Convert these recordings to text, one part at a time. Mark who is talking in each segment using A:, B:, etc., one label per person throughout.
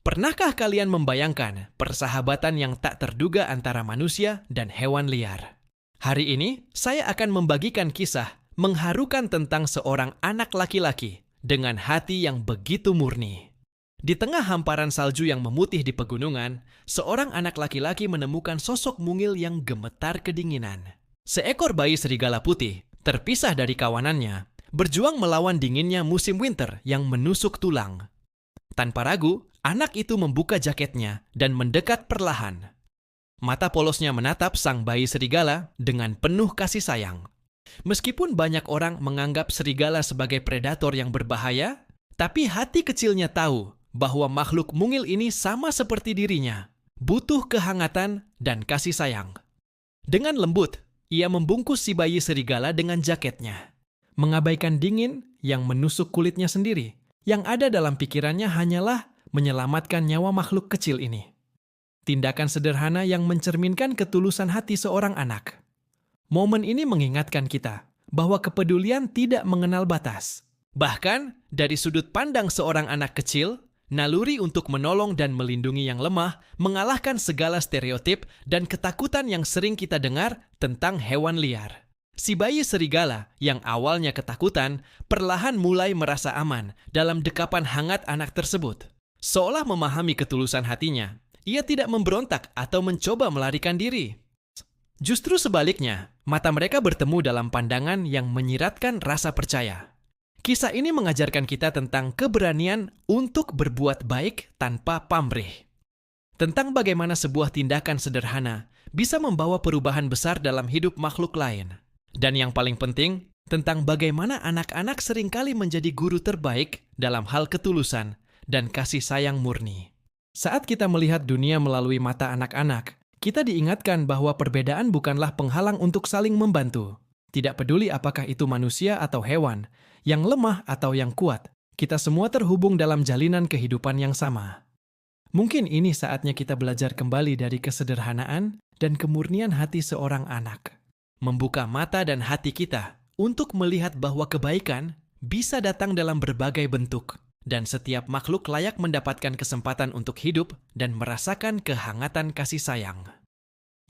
A: Pernahkah kalian membayangkan persahabatan yang tak terduga antara manusia dan hewan liar? Hari ini, saya akan membagikan kisah mengharukan tentang seorang anak laki-laki dengan hati yang begitu murni. Di tengah hamparan salju yang memutih di pegunungan, seorang anak laki-laki menemukan sosok mungil yang gemetar kedinginan. Seekor bayi serigala putih, terpisah dari kawanannya, berjuang melawan dinginnya musim winter yang menusuk tulang. Tanpa ragu, anak itu membuka jaketnya dan mendekat perlahan. Mata polosnya menatap sang bayi serigala dengan penuh kasih sayang. Meskipun banyak orang menganggap serigala sebagai predator yang berbahaya, tapi hati kecilnya tahu bahwa makhluk mungil ini sama seperti dirinya, butuh kehangatan dan kasih sayang. Dengan lembut, ia membungkus si bayi serigala dengan jaketnya, mengabaikan dingin yang menusuk kulitnya sendiri. Yang ada dalam pikirannya hanyalah menyelamatkan nyawa makhluk kecil ini. Tindakan sederhana yang mencerminkan ketulusan hati seorang anak. Momen ini mengingatkan kita bahwa kepedulian tidak mengenal batas. Bahkan, dari sudut pandang seorang anak kecil, naluri untuk menolong dan melindungi yang lemah mengalahkan segala stereotip dan ketakutan yang sering kita dengar tentang hewan liar. Si bayi serigala yang awalnya ketakutan, perlahan mulai merasa aman dalam dekapan hangat anak tersebut. Seolah memahami ketulusan hatinya, ia tidak memberontak atau mencoba melarikan diri. Justru sebaliknya, mata mereka bertemu dalam pandangan yang menyiratkan rasa percaya. Kisah ini mengajarkan kita tentang keberanian untuk berbuat baik tanpa pamrih. Tentang bagaimana sebuah tindakan sederhana bisa membawa perubahan besar dalam hidup makhluk lain. Dan yang paling penting, tentang bagaimana anak-anak seringkali menjadi guru terbaik dalam hal ketulusan dan kasih sayang murni. Saat kita melihat dunia melalui mata anak-anak, kita diingatkan bahwa perbedaan bukanlah penghalang untuk saling membantu. Tidak peduli apakah itu manusia atau hewan, yang lemah atau yang kuat, kita semua terhubung dalam jalinan kehidupan yang sama. Mungkin ini saatnya kita belajar kembali dari kesederhanaan dan kemurnian hati seorang anak. Membuka mata dan hati kita untuk melihat bahwa kebaikan bisa datang dalam berbagai bentuk, dan setiap makhluk layak mendapatkan kesempatan untuk hidup dan merasakan kehangatan kasih sayang.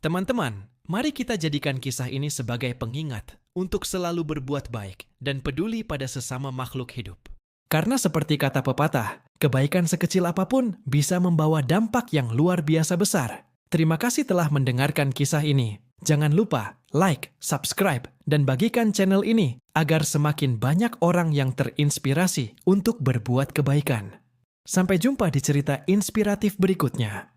A: Teman-teman, mari kita jadikan kisah ini sebagai pengingat untuk selalu berbuat baik dan peduli pada sesama makhluk hidup. Karena seperti kata pepatah, kebaikan sekecil apapun bisa membawa dampak yang luar biasa besar. Terima kasih telah mendengarkan kisah ini. Jangan lupa like, subscribe, dan bagikan channel ini agar semakin banyak orang yang terinspirasi untuk berbuat kebaikan. Sampai jumpa di cerita inspiratif berikutnya.